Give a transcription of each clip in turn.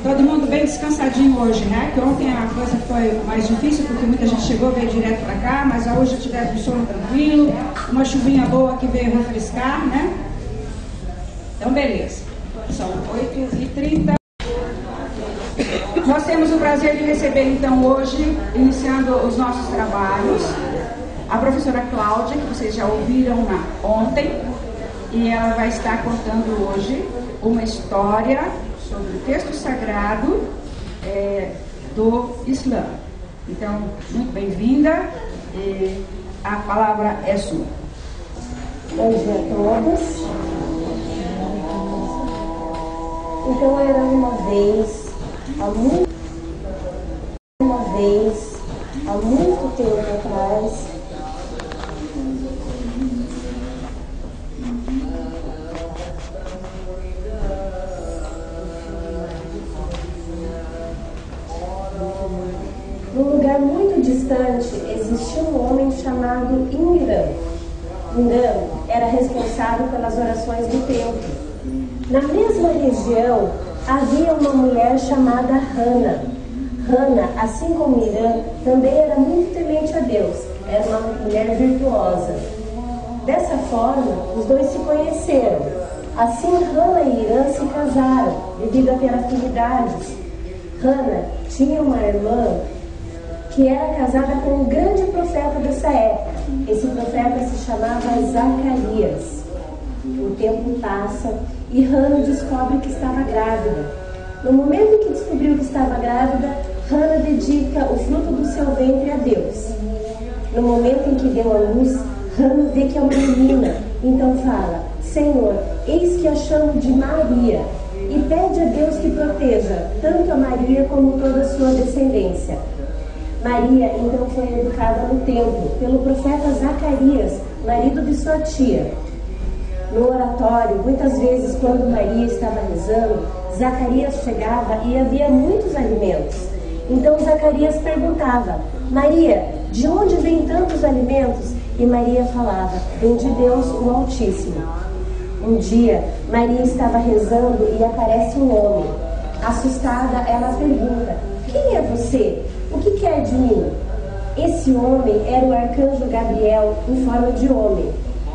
Todo mundo bem descansadinho hoje, né? Que ontem a coisa foi mais difícil porque muita gente chegou, veio direto para cá, mas hoje tivemos um sono tranquilo, uma chuvinha boa que veio refrescar, né? Então, beleza. São 8h30. Nós temos o prazer de receber, então, hoje, iniciando os nossos trabalhos, a professora Cláudia, que vocês já ouviram ontem, e ela vai estar contando hoje uma história sobre o texto sagrado do Islã. Então, muito bem-vinda, e a palavra é sua. Bom dia a todos. Então, era uma vez, há muito tempo atrás, num lugar muito distante, existia um homem chamado Imran. Imran era responsável pelas orações do templo. Na mesma região, havia uma mulher chamada Hana. Hana, assim como Irã, também era muito temente a Deus. Era uma mulher virtuosa. Dessa forma, os dois se conheceram. Assim, Hana e Irã se casaram, devido a ter afinidades. Hana tinha uma irmã que era casada com um grande profeta dessa época. Esse profeta se chamava Zacarias. O tempo passa e Hana descobre que estava grávida. No momento em que descobriu que estava grávida, Hana dedica o fruto do seu ventre a Deus. No momento em que deu à luz, Hana vê que é uma menina. Então fala: Senhor, eis que a chamo de Maria, e pede a Deus que proteja tanto a Maria como toda a sua descendência. Maria então foi educada no templo pelo profeta Zacarias, marido de sua tia. No oratório, muitas vezes, quando Maria estava rezando, Zacarias chegava e havia muitos alimentos. Então Zacarias perguntava: Maria, de onde vêm tantos alimentos? E Maria falava: vem de Deus, o Altíssimo. Um dia, Maria estava rezando e aparece um homem. Assustada, ela pergunta: quem é você? O que quer de mim? Esse homem era o arcanjo Gabriel em forma de homem.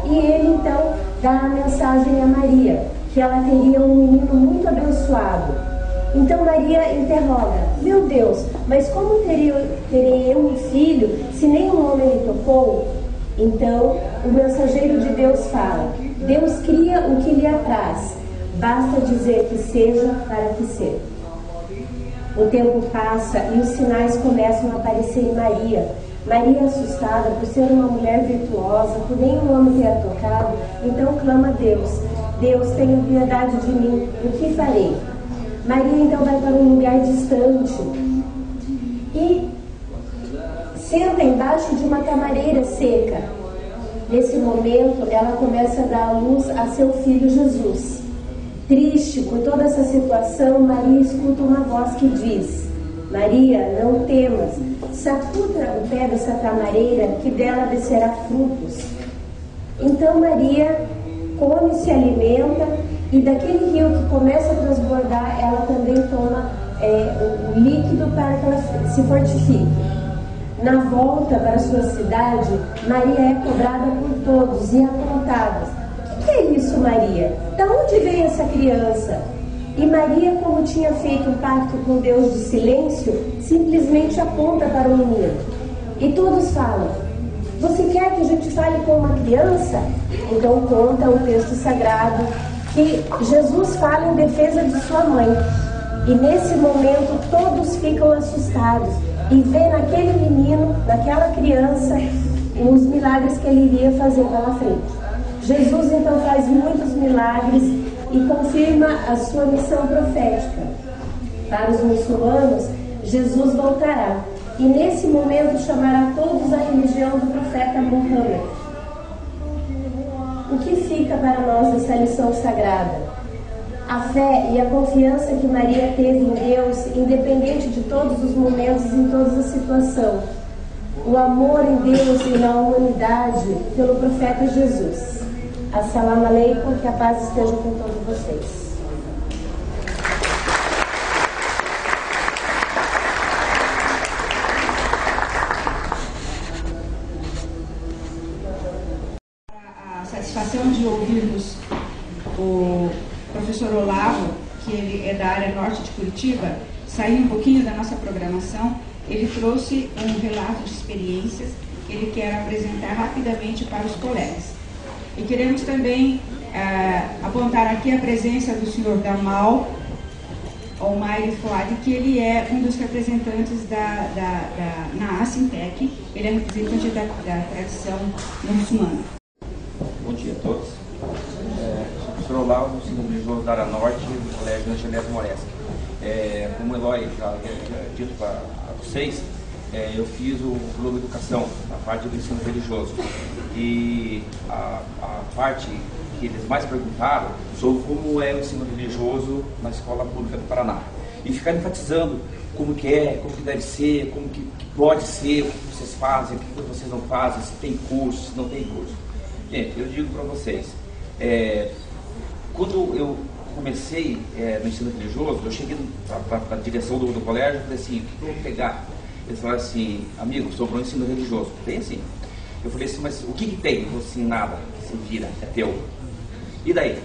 E ele então dá a mensagem a Maria, que ela teria um menino muito abençoado. Então Maria interroga: meu Deus, mas como terei eu um filho se nenhum homem me tocou? Então o mensageiro de Deus fala: Deus cria o que lhe apraz, basta dizer que seja para que seja. O tempo passa e os sinais começam a aparecer em Maria. Maria, assustada por ser uma mulher virtuosa, por nenhum homem ter a tocado, então clama a Deus: Deus, tenha piedade de mim, o que farei? Maria então vai para um lugar distante e senta embaixo de uma tamareira seca. Nesse momento, ela começa a dar à luz a seu filho Jesus. Triste por toda essa situação, Maria escuta uma voz que diz: Maria, não temas, sacuda o pé dessa tamareira, que dela descerá frutos. Então Maria come, se alimenta, e daquele rio que começa a transbordar, ela também toma o líquido para que ela se fortifique. Na volta para sua cidade, Maria é cobrada por todos e apontada: o que é isso, Maria? Da onde veio essa criança? E Maria, como tinha feito um pacto com Deus de silêncio, simplesmente aponta para o menino. E todos falam: você quer que a gente fale com uma criança? Então conta o texto sagrado que Jesus fala em defesa de sua mãe. E nesse momento todos ficam assustados e vê naquele menino, naquela criança, os milagres que ele iria fazer pela frente. Jesus então faz muitos milagres e confirma a sua missão profética. Para os muçulmanos, Jesus voltará e nesse momento chamará todos à religião do profeta Muhammad. O que fica para nós dessa lição sagrada? A fé e a confiança que Maria teve em Deus, independente de todos os momentos e em todas as situações. O amor em Deus e na humanidade pelo profeta Jesus. Assalamu alaikum, que a paz esteja com todos vocês. área norte de Curitiba, sair um pouquinho da nossa programação, ele trouxe um relato de experiências que ele quer apresentar rapidamente para os colegas. E queremos também apontar aqui a presença do senhor Gamal Almaire Fuad, que ele é um dos representantes na Assintec, ele é representante da tradição muçulmana. Bom dia a todos. Sou o professor Olavo, ensino religioso da área norte do Colégio Angelés Moreschi. Como o Eloy já havia dito para vocês, eu fiz o Clube Educação, a parte do ensino religioso. E a parte que eles mais perguntaram sobre como é o ensino religioso na escola pública do Paraná. E ficaram enfatizando como que é, como que deve ser, como que pode ser, o que vocês fazem, o que vocês não fazem, se tem curso, se não tem curso. Gente, eu digo para vocês, quando eu comecei no ensino religioso, eu cheguei para a direção do colégio e falei assim, o que eu vou pegar? Eles falaram assim, amigo, sobrou ensino religioso. Tem assim. Eu falei assim, mas o que tem? Eu falei assim, nada, se vira, é teu. E daí?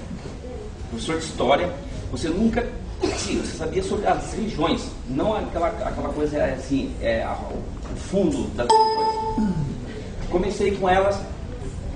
Professor de história, você nunca, sim, você sabia sobre as religiões, não aquela coisa assim, o fundo das religiões. Comecei com elas,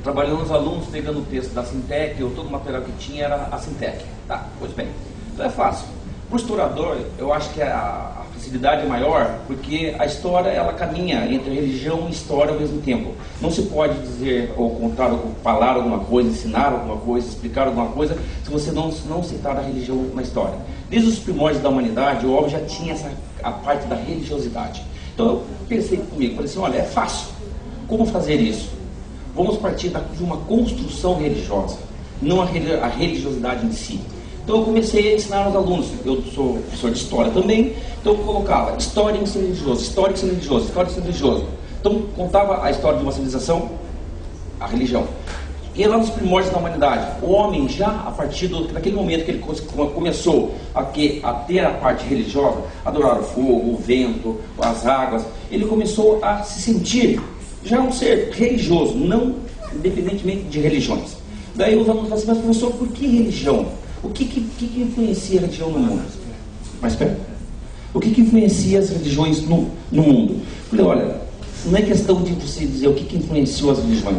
trabalhando os alunos, pegando o texto da Assintec, todo o material que tinha era a Assintec. Tá, pois bem. Então é fácil. Para o historiador, eu acho que a facilidade é maior, porque a história, ela caminha entre religião e história ao mesmo tempo. Não se pode dizer, ou contar, ou falar alguma coisa, ensinar alguma coisa, explicar alguma coisa, se você não citar a religião na história. Desde os primórdios da humanidade, o homem já tinha a parte da religiosidade. Então eu pensei comigo, falei assim, olha, é fácil. Como fazer isso? Vamos partir de uma construção religiosa, não a religiosidade em si. Então eu comecei a ensinar aos alunos, eu sou professor de história também, então eu colocava história e ensino religioso, história e ensino religioso, história e ensino religioso. Então contava a história de uma civilização, a religião. E lá nos primórdios da humanidade, o homem já a partir daquele momento que ele começou a ter a parte religiosa, adorar o fogo, o vento, as águas, ele começou a se sentir já um ser religioso, não independentemente de religiões. Daí os alunos falam assim, mas professor, por que religião? O que influencia a religião no mundo? Mais perto. O que influencia as religiões no mundo? Eu falei, olha, não é questão de você dizer o que influenciou as religiões.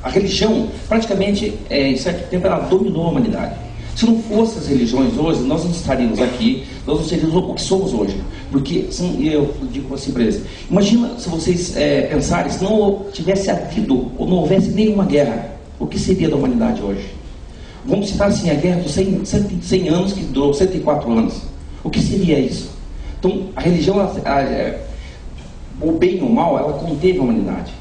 A religião, praticamente, em certo tempo, ela dominou a humanidade. Se não fossem as religiões hoje, nós não estaríamos aqui, nós não seríamos o que somos hoje. Porque, eu digo assim para eles, imagina se vocês pensarem, se não tivesse havido, ou não houvesse nenhuma guerra, o que seria da humanidade hoje? Vamos citar assim, a guerra dos 100 anos, que durou 104 anos. O que seria isso? Então, a religião, o bem ou o mal, ela conteve a humanidade.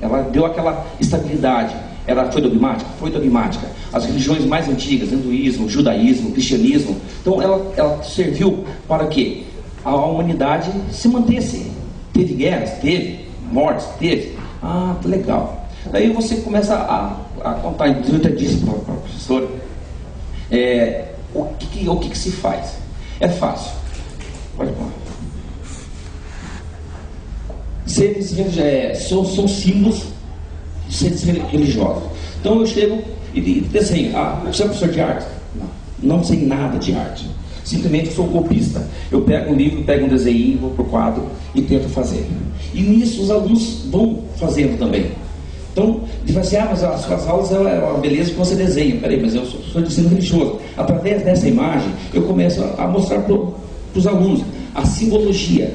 Ela deu aquela estabilidade. Ela foi dogmática? Foi dogmática. As religiões mais antigas, hinduísmo, judaísmo, cristianismo, então ela serviu para que a humanidade se mantesse. Teve guerras? Teve. Mortes? Teve. Ah, legal. Daí você começa a contar, inclusive eu até disse para a professora, o que se faz? É fácil. Pode pôr. Seres são símbolos de seres religiosos. Então eu chego e desenho. Você é professor de arte? Não sei nada de arte. Simplesmente eu sou golpista. Eu pego um livro, pego um desenho, vou para o quadro e tento fazer. E nisso os alunos vão fazendo também. Então, ele fala assim, mas as suas aulas é uma beleza que você desenha. Peraí, mas eu sou de ensino religioso. Através dessa imagem, eu começo a mostrar para os alunos a simbologia.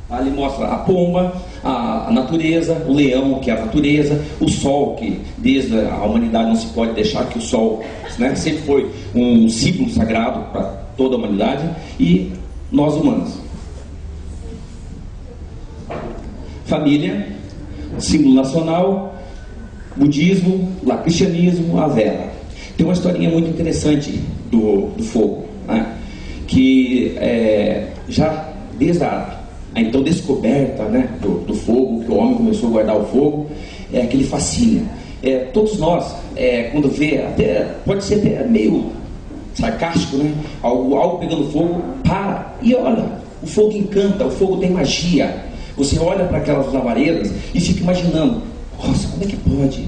Ali mostra a pomba, a natureza, o leão, que é a natureza, o sol, que desde a humanidade não se pode deixar que o sol, né, sempre foi um símbolo sagrado para toda a humanidade, e nós humanos. Família, símbolo nacional, budismo, lá cristianismo, a vela. Tem uma historinha muito interessante do fogo, né? Que já desde a então descoberta, né, do fogo, que o homem começou a guardar o fogo, é aquele fascínio. Todos nós, quando vê, até, pode ser até meio sarcástico, né? Algo pegando fogo, para e olha, o fogo encanta, o fogo tem magia. Você olha para aquelas labaredas e fica imaginando, nossa, como é que pode?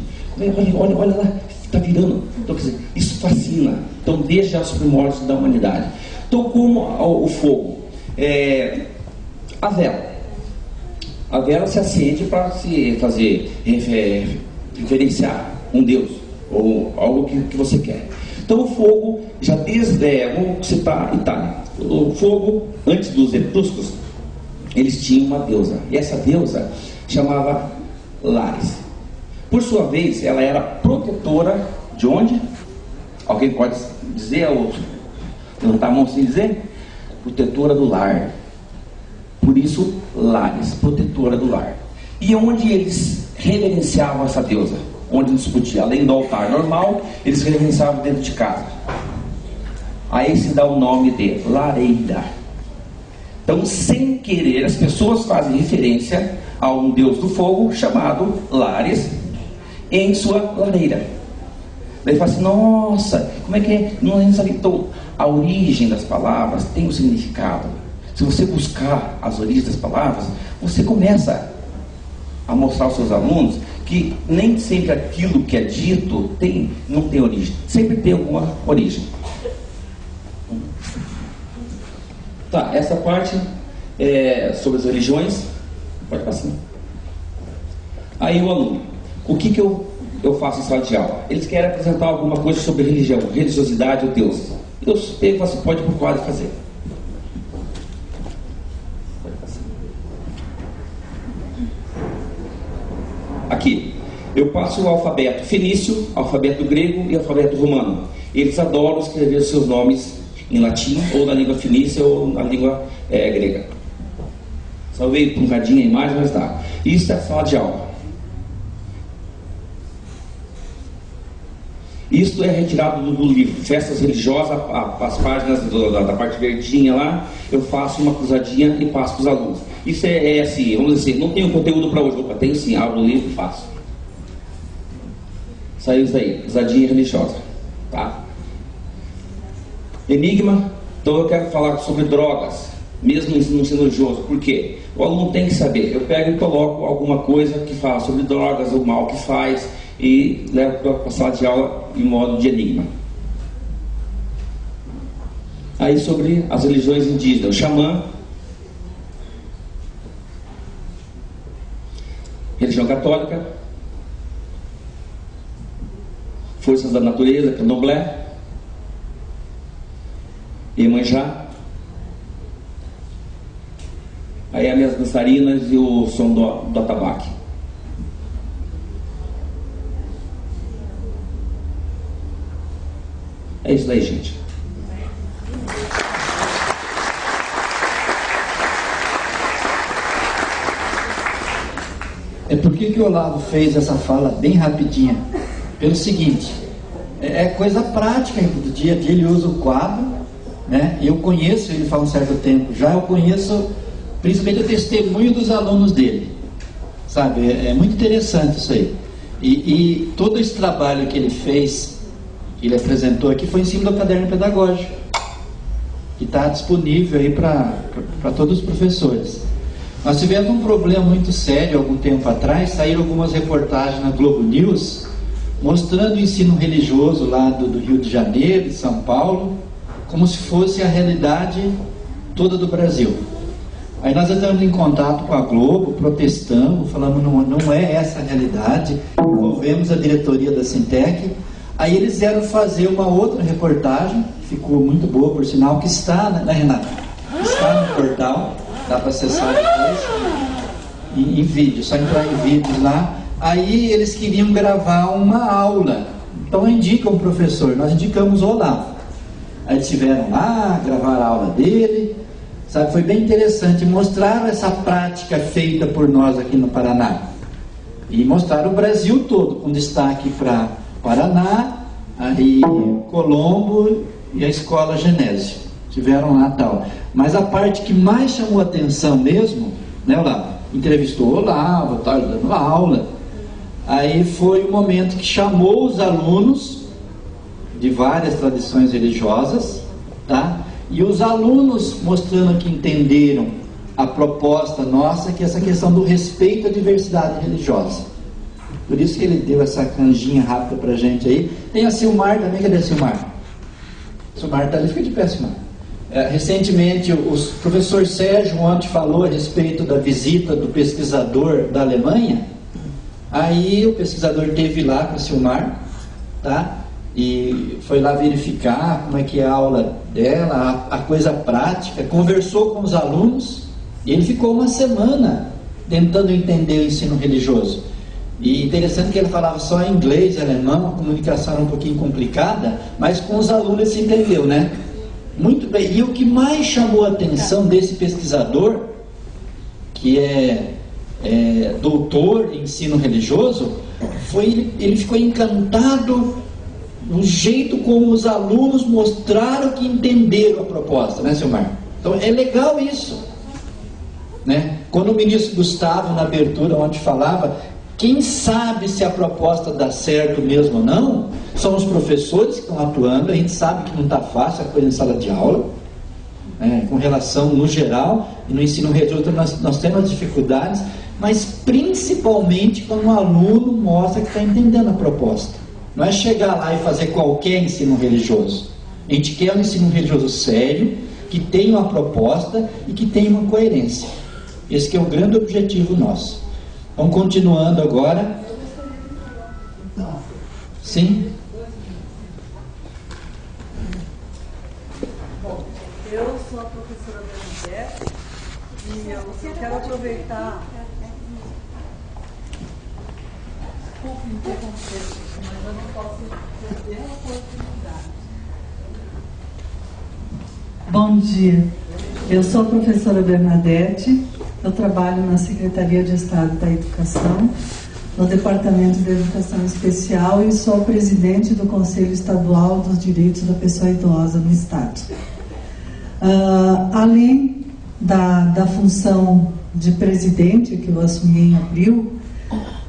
Olha lá, Está virando. Então, quer dizer, isso fascina. Então, desde os primórdios da humanidade. Então, como o fogo? A vela. A vela se acende para se fazer referenciar um Deus ou algo que você quer. Então, o fogo, já desde, vamos citar Itália. O fogo, antes dos etruscos, eles tinham uma deusa. E essa deusa chamava Lares. Por sua vez, ela era protetora de onde? Alguém pode dizer a outro? Levantar a mão sem dizer? Protetora do lar. Por isso, Lares, protetora do lar. E onde eles reverenciavam essa deusa? Onde não se podia, além do altar normal, eles reverenciavam dentro de casa. Aí se dá o nome de lareira. Então, sem querer, as pessoas fazem referência a um deus do fogo chamado Lares em sua lareira. Daí fala assim, nossa, como é que é? Não sabe. Então, a origem das palavras tem um significado. Se você buscar as origens das palavras, você começa a mostrar aos seus alunos que nem sempre aquilo que é dito não tem origem. Sempre tem alguma origem. Tá, essa parte é sobre as religiões. Pode passar. Aí o aluno, o que eu faço em sala de aula? Eles querem apresentar alguma coisa sobre religião, religiosidade ou Deus. Eu pego e falo assim, pode por quase fazer. Pode passar. Aqui, eu passo o alfabeto fenício, alfabeto grego e alfabeto romano. Eles adoram escrever os seus nomes em latim, ou na língua fenícia, ou na língua grega. Só veio truncadinha a imagem, mas tá. Isso é a sala de aula. Isso é retirado do livro Festas Religiosas, as páginas da parte verdinha lá, eu faço uma cruzadinha e passo para os alunos. Isso é assim, vamos dizer assim, não tenho conteúdo para hoje, tenho sim, abro o livro e faço. Saiu isso aí, cruzadinha religiosa. Tá? Enigma, então eu quero falar sobre drogas, mesmo no ensino religioso. Por quê? O aluno tem que saber. Eu pego e coloco alguma coisa que fala sobre drogas, o mal que faz, e levo para a sala de aula em modo de enigma. Aí sobre as religiões indígenas, o xamã, religião católica, forças da natureza, candomblé, Iemanjá, aí as minhas dançarinas e o som do atabaque. É isso daí, gente. Por que o Olavo fez essa fala bem rapidinha? Pelo seguinte, é coisa prática do dia a dia. Ele usa o quadro, né? Eu conheço ele faz um certo tempo já. Eu conheço principalmente o testemunho dos alunos dele, sabe? É muito interessante isso aí. E todo esse trabalho que ele fez, que ele apresentou aqui, foi em cima do caderno pedagógico, que está disponível aí para todos os professores. Nós tivemos um problema muito sério algum tempo atrás. Saíram algumas reportagens na Globo News mostrando o ensino religioso lá do Rio de Janeiro, de São Paulo, como se fosse a realidade toda do Brasil. Aí nós entramos em contato com a Globo, protestamos, falamos não é essa a realidade, envolvemos a diretoria da Sintec. Aí eles vieram fazer uma outra reportagem, que ficou muito boa, por sinal, que está, né, Renata? Está no portal, dá para acessar depois, em vídeo, só entrar em vídeos lá. Aí eles queriam gravar uma aula, então indicam o professor, nós indicamos o Olavo. Aí eles estiveram lá, gravaram a aula dele, sabe? Foi bem interessante, mostraram essa prática feita por nós aqui no Paraná. E mostraram o Brasil todo, com destaque para Paraná, aí Colombo e a Escola Genésio. Tiveram lá tal. Mas a parte que mais chamou a atenção mesmo, né, Olavo? Entrevistou o Olavo, tá dando aula. Aí foi o momento que chamou os alunos de várias tradições religiosas, tá? E os alunos mostrando que entenderam a proposta nossa, que é essa questão do respeito à diversidade religiosa. Por isso que ele deu essa canjinha rápida pra gente aí. Tem a Silmar também, cadê a Silmar? Silmar está ali, fica de pé, Silmar. Recentemente, o professor Sérgio ontem falou a respeito da visita do pesquisador da Alemanha. Aí o pesquisador esteve lá com a Silmar, tá? E foi lá verificar como é que é a aula dela, a coisa prática, conversou com os alunos, e ele ficou uma semana tentando entender o ensino religioso. E interessante que ele falava só inglês e alemão, a comunicação era um pouquinho complicada, mas com os alunos ele se entendeu, né? Muito bem. E o que mais chamou a atenção desse pesquisador, que é doutor em ensino religioso, foi ele ficou encantado no jeito como os alunos mostraram que entenderam a proposta, né, Silmar? Então é legal isso, né? Quando o ministro Gustavo, na abertura, onde falava, quem sabe se a proposta dá certo mesmo ou não, são os professores que estão atuando. A gente sabe que não está fácil a coisa em sala de aula, com relação no geral, e no ensino religioso nós temos dificuldades, mas principalmente quando o aluno mostra que está entendendo a proposta. Não é chegar lá e fazer qualquer ensino religioso. A gente quer um ensino religioso sério, que tenha uma proposta e que tenha uma coerência. Esse que é o grande objetivo nosso. Vamos continuando agora. Sim? Bom, eu sou a professora Bernadette e eu quero aproveitar. Desculpe interromper, mas eu não posso perder a oportunidade. Bom dia, eu sou a professora Bernadette, eu trabalho na Secretaria de Estado da Educação, no Departamento de Educação Especial, e sou presidente do Conselho Estadual dos Direitos da Pessoa Idosa no Estado. Além da função de presidente, que eu assumi em abril,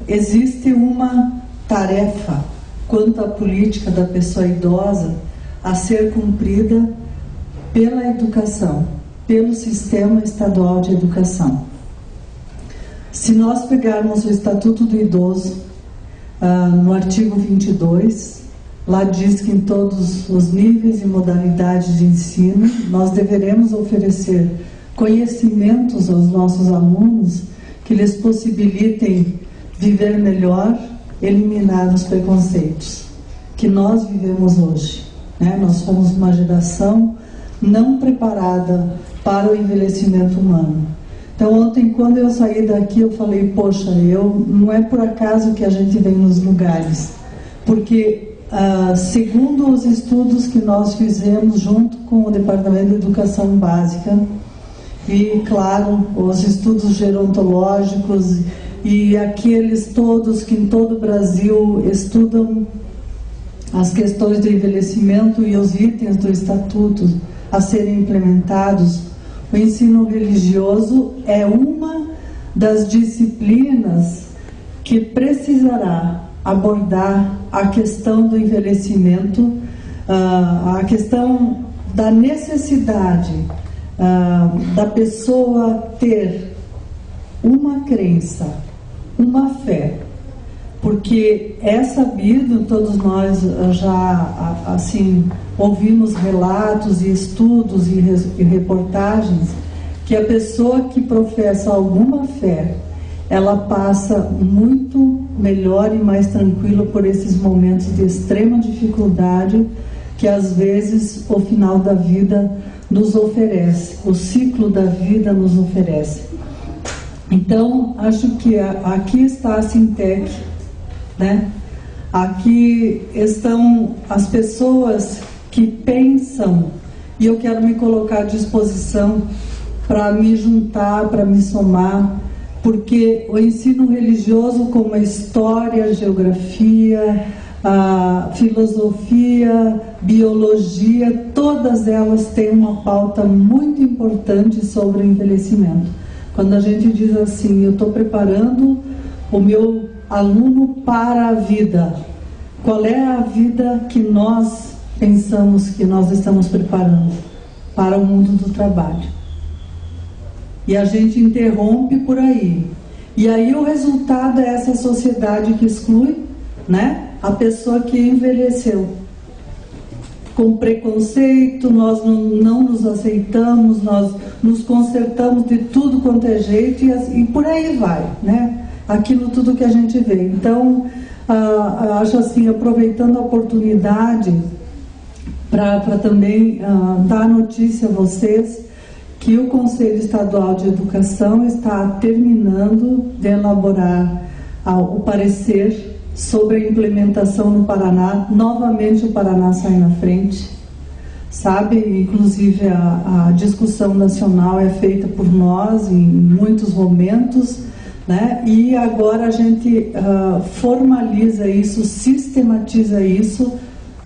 existe uma tarefa quanto à política da pessoa idosa a ser cumprida pela educação, pelo Sistema Estadual de Educação. Se nós pegarmos o Estatuto do Idoso, no artigo 22, lá diz que em todos os níveis e modalidades de ensino, nós deveremos oferecer conhecimentos aos nossos alunos que lhes possibilitem viver melhor, eliminar os preconceitos que nós vivemos hoje, né? Nós fomos uma geração não preparada para o envelhecimento humano. Então ontem, quando eu saí daqui, eu falei, poxa, não é por acaso que a gente vem nos lugares, porque segundo os estudos que nós fizemos junto com o Departamento de Educação Básica, e claro, os estudos gerontológicos e aqueles todos que em todo o Brasil estudam as questões do envelhecimento e os itens do Estatuto a serem implementados, o ensino religioso é uma das disciplinas que precisará abordar a questão do envelhecimento, a questão da necessidade da pessoa ter uma crença, uma fé, porque é sabido, todos nós já assim ouvimos relatos e estudos e reportagens, que a pessoa que professa alguma fé, ela passa muito melhor e mais tranquila por esses momentos de extrema dificuldade que às vezes o final da vida nos oferece, o ciclo da vida nos oferece. Então, acho que aqui está a Sintec, né? Aqui estão as pessoas que pensam, e eu quero me colocar à disposição para me juntar, para me somar, porque o ensino religioso, como a história, a geografia, a filosofia, biologia, todas elas têm uma pauta muito importante sobre o envelhecimento. Quando a gente diz assim, eu estou preparando o meu aluno para a vida, qual é a vida que nós pensamos que nós estamos preparando para o mundo do trabalho? E a gente interrompe por aí. E aí o resultado é essa sociedade que exclui, né, a pessoa que envelheceu com preconceito. Nós não nos aceitamos, nós nos consertamos de tudo quanto é jeito e por aí vai, né? Aquilo tudo que a gente vê. Então, acho assim, aproveitando a oportunidade para também dar notícia a vocês que o Conselho Estadual de Educação está terminando de elaborar o parecer sobre a implementação no Paraná. Novamente o Paraná sai na frente, sabe? Inclusive a discussão nacional é feita por nós em muitos momentos, né? E agora a gente formaliza isso, sistematiza isso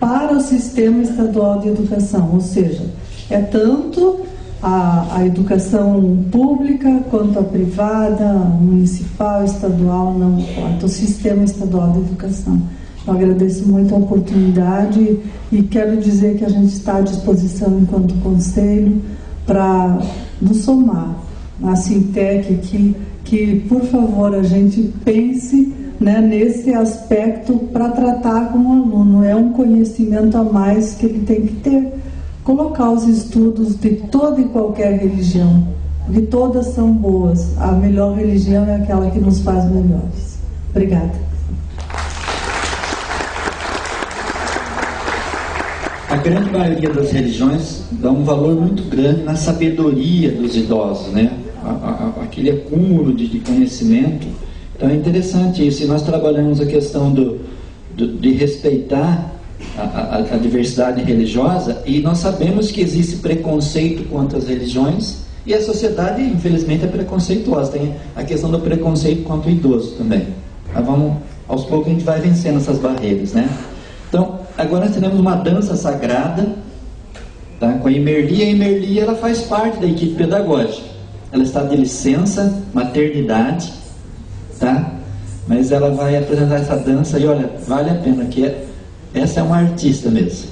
para o Sistema Estadual de Educação, ou seja, é tanto a educação pública quanto a privada, municipal, estadual, não importa, o Sistema Estadual de Educação. Eu agradeço muito a oportunidade e quero dizer que a gente está à disposição enquanto Conselho para nos somar à Sintec aqui, que por favor a gente pense, né, nesse aspecto para tratar com o aluno. É um conhecimento a mais que ele tem que ter. Colocar os estudos de toda e qualquer religião, porque todas são boas. A melhor religião é aquela que nos faz melhores. Obrigada. A grande maioria das religiões dá um valor muito grande na sabedoria dos idosos, né? Aquele acúmulo de conhecimento. Então é interessante isso. E nós trabalhamos a questão de respeitar a diversidade religiosa, e nós sabemos que existe preconceito quanto às religiões, e a sociedade, infelizmente, é preconceituosa. Tem a questão do preconceito quanto ao idoso também. Mas vamos, aos poucos a gente vai vencendo essas barreiras, né? Então, agora nós teremos uma dança sagrada, tá, com a Emerli. A Emerli, ela faz parte da equipe pedagógica. Ela está de licença, maternidade, tá? Mas ela vai apresentar essa dança e, olha, vale a pena, que essa é uma artista mesmo.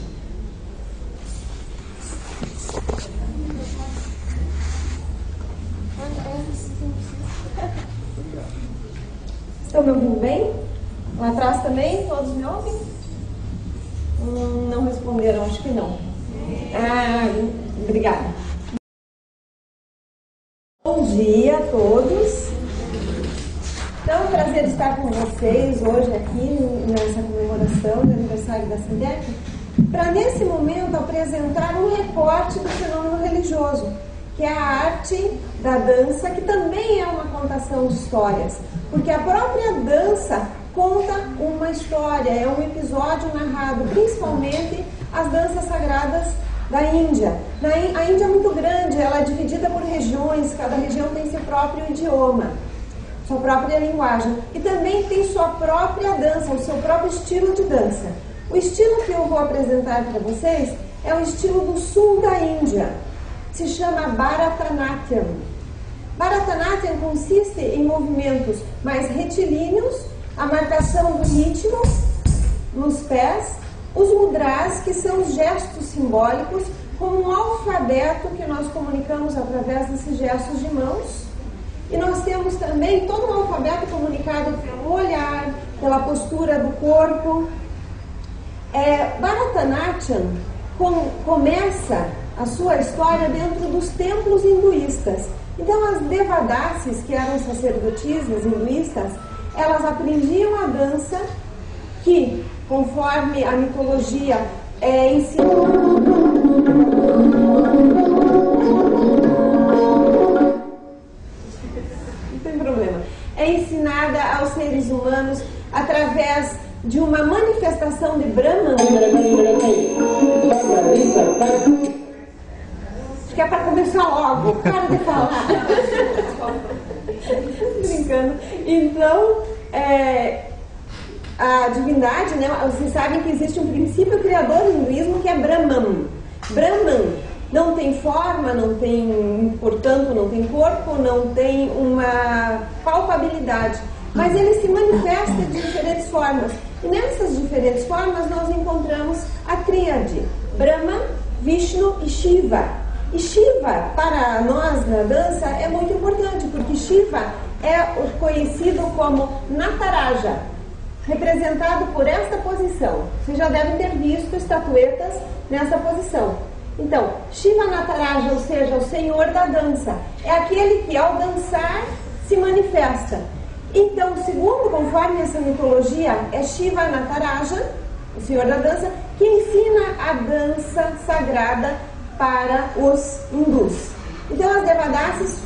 Estão me ouvindo bem? Lá atrás também? Todos me ouvem? Não responderam, acho que não. Obrigada. Bom dia a todos. Então, é um prazer estar com vocês hoje aqui nessa comemoração do aniversário da Sintec, para nesse momento apresentar um recorte do fenômeno religioso, que é a arte da dança, que também é uma contação de histórias, porque a própria dança conta uma história, é um episódio narrado, principalmente as danças sagradas da Índia. A Índia é muito grande, ela é dividida por regiões, cada região tem seu próprio idioma, sua própria linguagem, e também tem sua própria dança, o seu próprio estilo de dança. O estilo que eu vou apresentar para vocês é o estilo do sul da Índia, se chama Bharatanatyam. Bharatanatyam consiste em movimentos mais retilíneos, a marcação do ritmo nos pés, os mudras, que são os gestos simbólicos, com um alfabeto que nós comunicamos através desses gestos de mãos. E nós temos também todo um alfabeto comunicado pelo olhar, pela postura do corpo. Bharatanatyam começa a sua história dentro dos templos hinduístas. Então as devadasis, que eram sacerdotisas hinduístas, elas aprendiam a dança que, conforme a mitologia é ensinada aos seres humanos através de uma manifestação de Brahman. Acho que é para começar logo, para de falar. Brincando. Então, a divindade, né? Vocês sabem que existe um princípio criador do hinduísmo que é Brahman. Brahman não tem forma, não tem, portanto, não tem corpo, não tem uma palpabilidade, mas ele se manifesta de diferentes formas. E nessas diferentes formas nós encontramos a tríade Brahma, Vishnu e Shiva. E Shiva, para nós na dança, é muito importante, porque Shiva é conhecido como Nataraja, representado por esta posição. Vocês já devem ter visto estatuetas nessa posição. Então, Shiva Nataraja, ou seja, o senhor da dança, é aquele que ao dançar se manifesta. Então, segundo, conforme essa mitologia, é Shiva Nataraja, o senhor da dança, que ensina a dança sagrada para os hindus. Então, as devadasis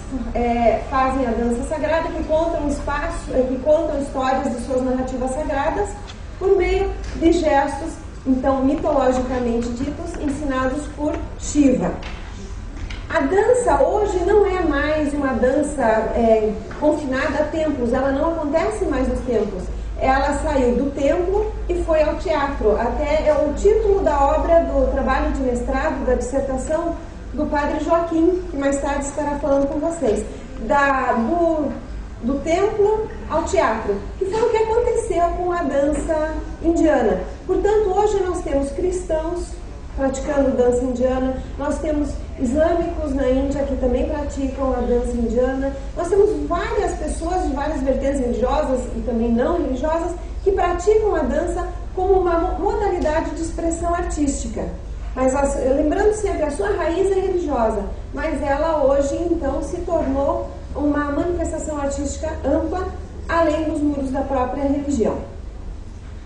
fazem a dança sagrada, que contam histórias de suas narrativas sagradas por meio de gestos, então, mitologicamente ditos, ensinados por Shiva. A dança hoje não é mais uma dança confinada a templos, ela não acontece mais nos templos. Ela saiu do templo e foi ao teatro. Até é o título da obra do trabalho de mestrado, da dissertação do padre Joaquim, que mais tarde estará falando com vocês. Do templo ao teatro, que foi o que aconteceu com a dança indiana. Portanto, hoje nós temos cristãos praticando dança indiana, nós temos islâmicos na Índia que também praticam a dança indiana, nós temos várias pessoas de várias vertentes religiosas e também não religiosas que praticam a dança como uma modalidade de expressão artística. Mas lembrando sempre, a sua raiz é religiosa, mas ela hoje então se tornou uma manifestação artística ampla, além dos muros da própria religião.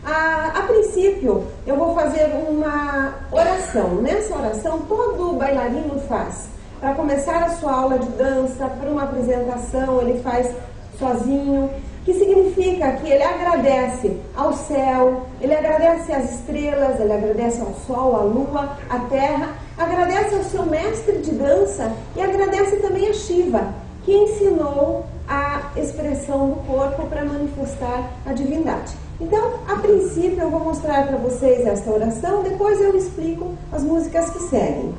A princípio, eu vou fazer uma oração. Nessa oração, todo bailarino faz. Para começar a sua aula de dança, para uma apresentação, ele faz sozinho, que significa que ele agradece ao céu, ele agradece às estrelas, ele agradece ao sol, à lua, à terra, agradece ao seu mestre de dança e agradece também a Shiva, que ensinou a expressão do corpo para manifestar a divindade. Então, a princípio, eu vou mostrar para vocês esta oração, depois eu explico as músicas que seguem.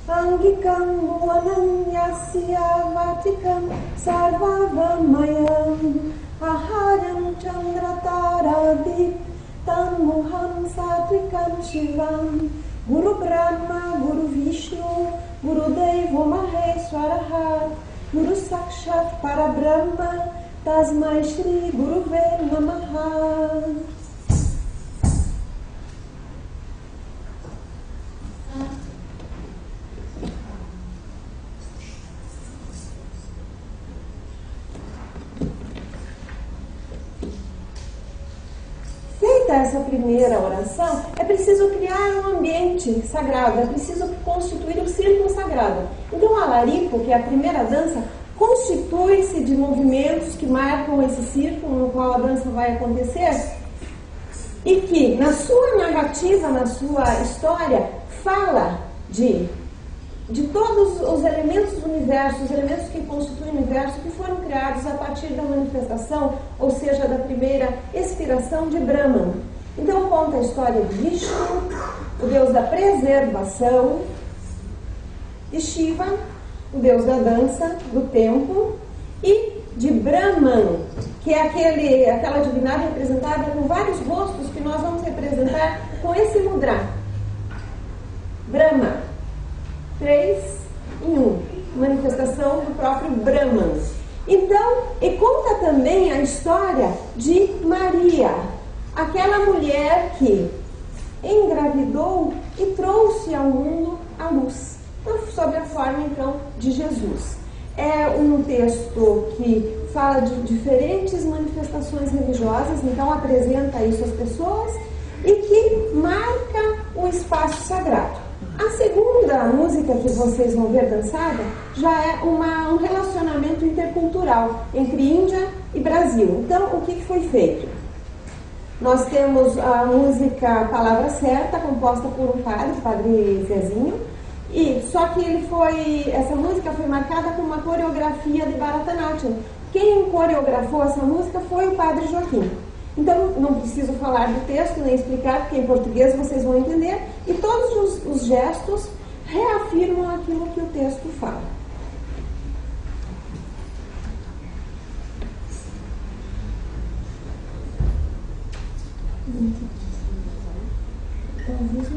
Angikam Bhuvananyasya Vatikam Sarvavamayam Aharam Chandrataradip Tanmuham Satrikam Shivam Guru Brahma, Guru Vishnu, Guru Deva Maheswaraha, Guru Sakshat Parabrahma, Tasmai Shri Guruve Namaha. Feita essa primeira oração, é preciso criar um ambiente sagrado, é preciso constituir um círculo sagrado. Então, o alarico, que é a primeira dança, constitui-se de movimentos que marcam esse círculo no qual a dança vai acontecer e que, na sua narrativa, na sua história, fala de todos os elementos do universo, os elementos que constituem o universo, que foram criados a partir da manifestação, ou seja, da primeira expiração de Brahman. Então conta a história de Vishnu, o deus da preservação, de Shiva, o deus da dança, do tempo, e de Brahman, que é aquela divindade representada com vários rostos que nós vamos representar com esse mudra. Brahma. 3 em 1, manifestação do próprio Brahman. Então, e conta também a história de Maria, aquela mulher que engravidou e trouxe ao mundo a luz, sob a forma então de Jesus. É um texto que fala de diferentes manifestações religiosas, então apresenta isso às pessoas e que marca o espaço sagrado. A segunda música que vocês vão ver dançada já é um relacionamento intercultural entre Índia e Brasil. Então, o que foi feito? Nós temos a música Palavra Certa, composta por um padre Zezinho, e só que essa música foi marcada com uma coreografia de Bharatanatyam. Quem coreografou essa música foi o padre Joaquim. Então, não preciso falar do texto, nem explicar, porque em português vocês vão entender, e todos os gestos reafirmam aquilo que o texto fala. Thank you.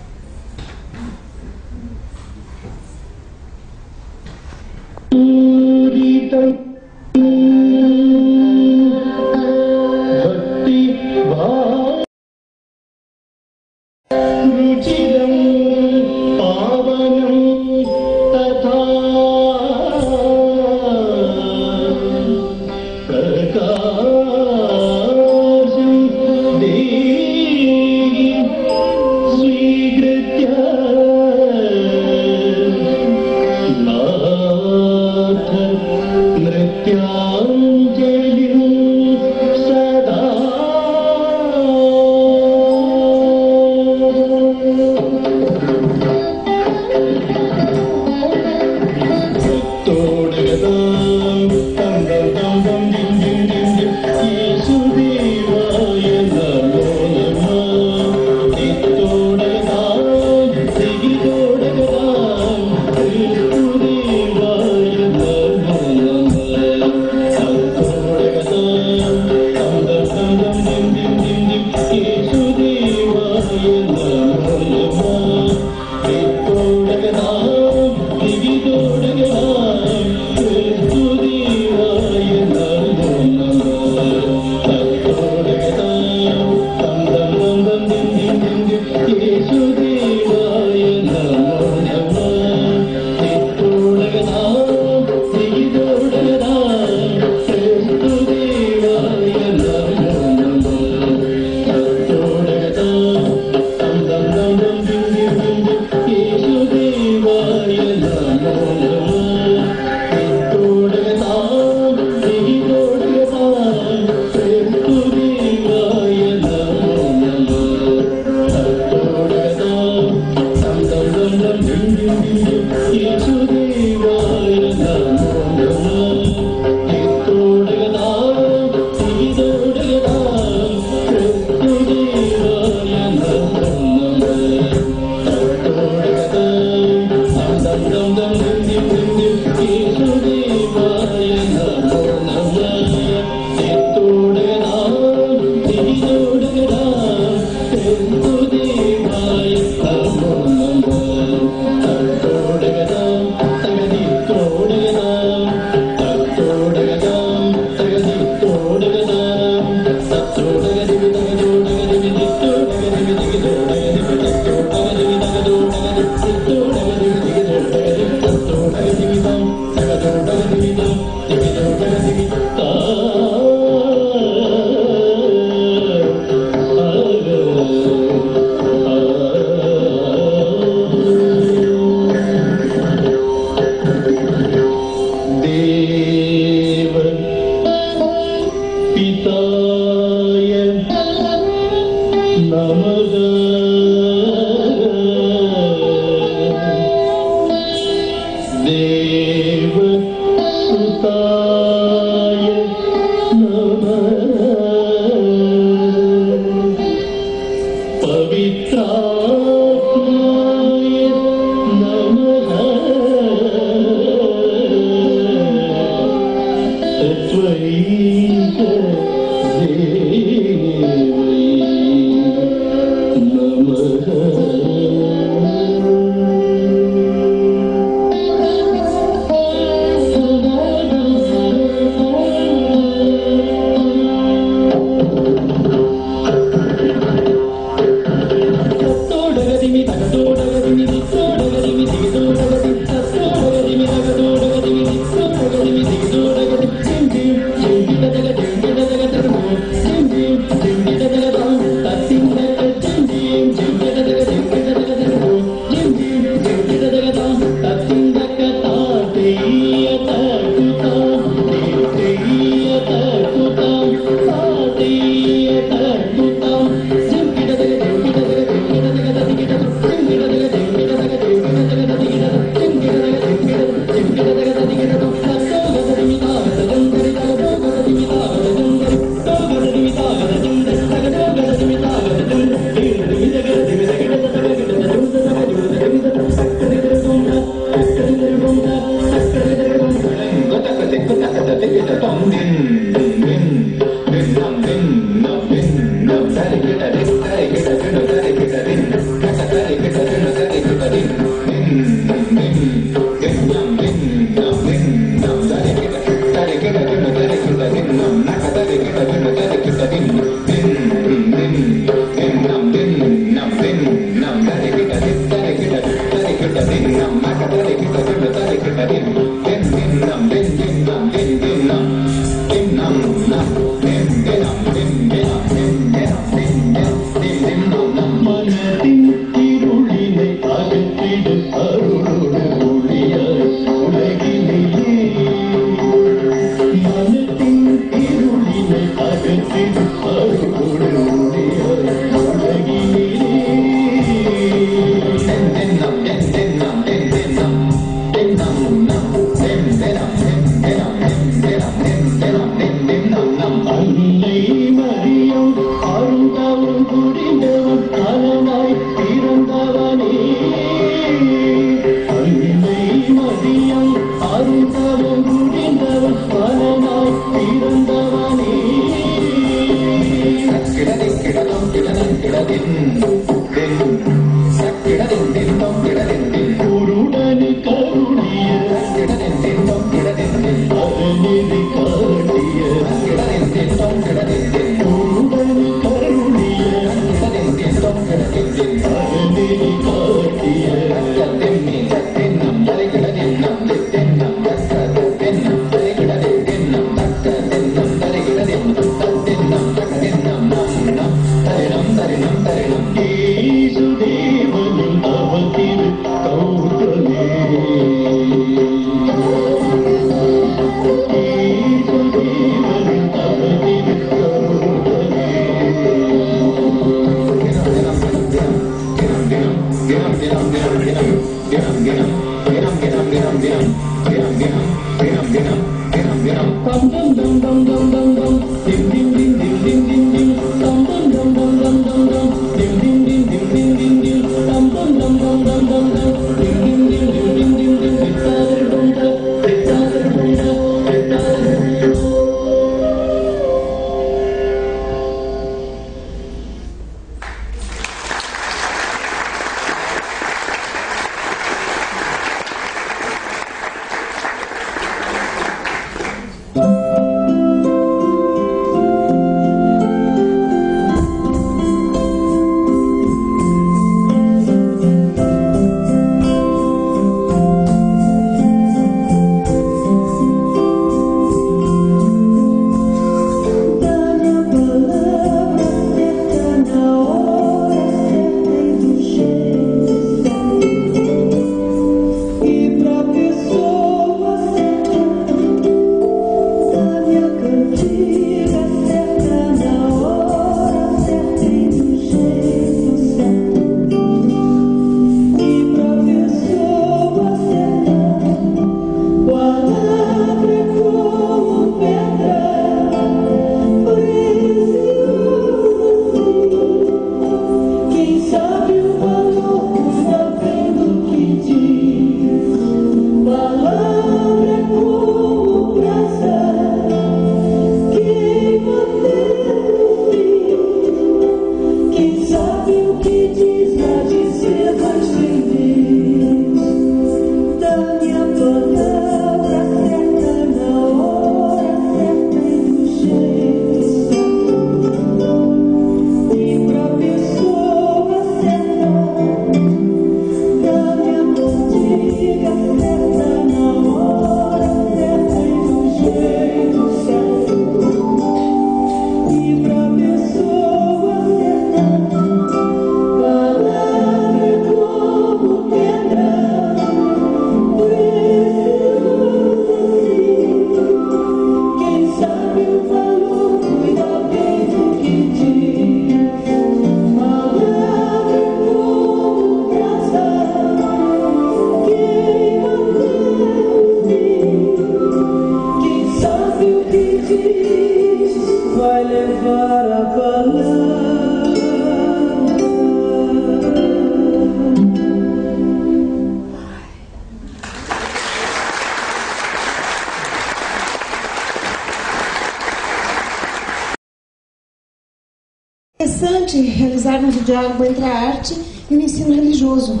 É interessante realizarmos o diálogo entre a arte e o ensino religioso,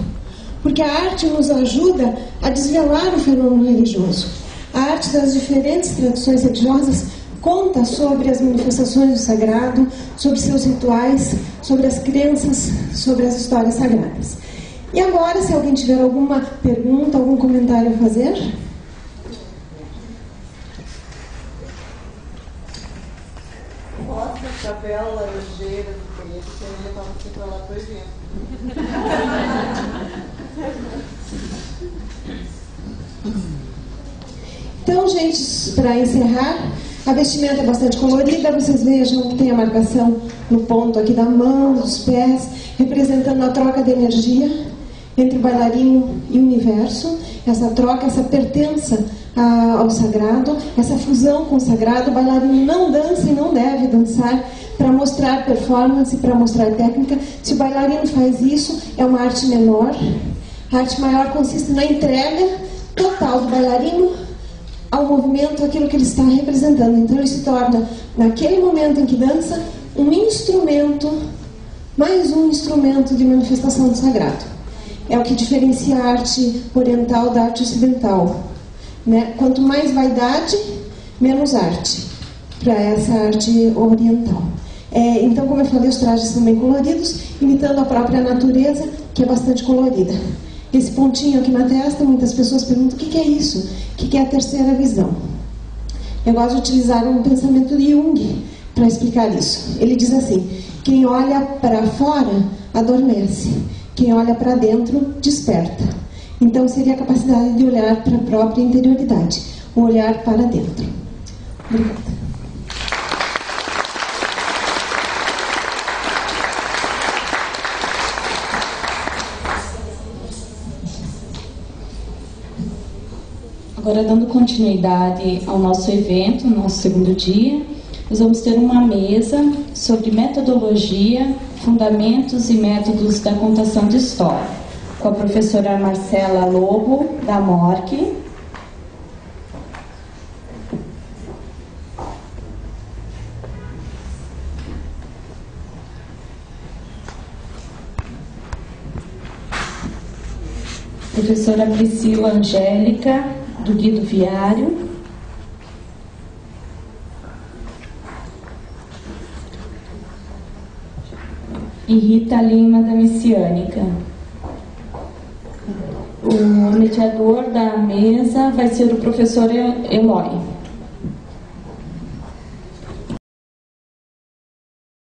porque a arte nos ajuda a desvelar o fenômeno religioso. A arte das diferentes tradições religiosas conta sobre as manifestações do sagrado, sobre seus rituais, sobre as crenças, sobre as histórias sagradas. E agora, se alguém tiver alguma pergunta, algum comentário a fazer? Mostra a tabela laranjeira do preto, que eu já estava aqui para lá 2 anos. Então, gente, para encerrar, a vestimenta é bastante colorida, vocês vejam que tem a marcação no ponto aqui da mão, dos pés, representando a troca de energia entre o bailarino e o universo, essa troca, essa pertença ao sagrado, essa fusão com o sagrado. O bailarino não dança e não deve dançar para mostrar performance, para mostrar técnica. Se o bailarino faz isso, é uma arte menor. A arte maior consiste na entrega total do bailarino ao movimento, aquilo que ele está representando. Então ele se torna, naquele momento em que dança, um instrumento mais um instrumento de manifestação do sagrado. É o que diferencia a arte oriental da arte ocidental, né? Quanto mais vaidade, menos arte, para essa arte oriental. Então, como eu falei, os trajes são bem coloridos, imitando a própria natureza, que é bastante colorida. Esse pontinho aqui na testa, muitas pessoas perguntam o que é isso? O que é a terceira visão? Eu gosto de utilizar um pensamento de Jung para explicar isso. Ele diz assim: quem olha para fora adormece, quem olha para dentro desperta. Então seria a capacidade de olhar para a própria interioridade, o olhar para dentro. Obrigada. Agora, dando continuidade ao nosso evento, nosso segundo dia, nós vamos ter uma mesa sobre metodologia, fundamentos e métodos da contação de história, com a professora Marcela Lobo, da MORC. Professora Priscila Angélica, do Guido Viário. E Rita Lima, da Messiânica. O mediador da mesa vai ser o professor Eloy.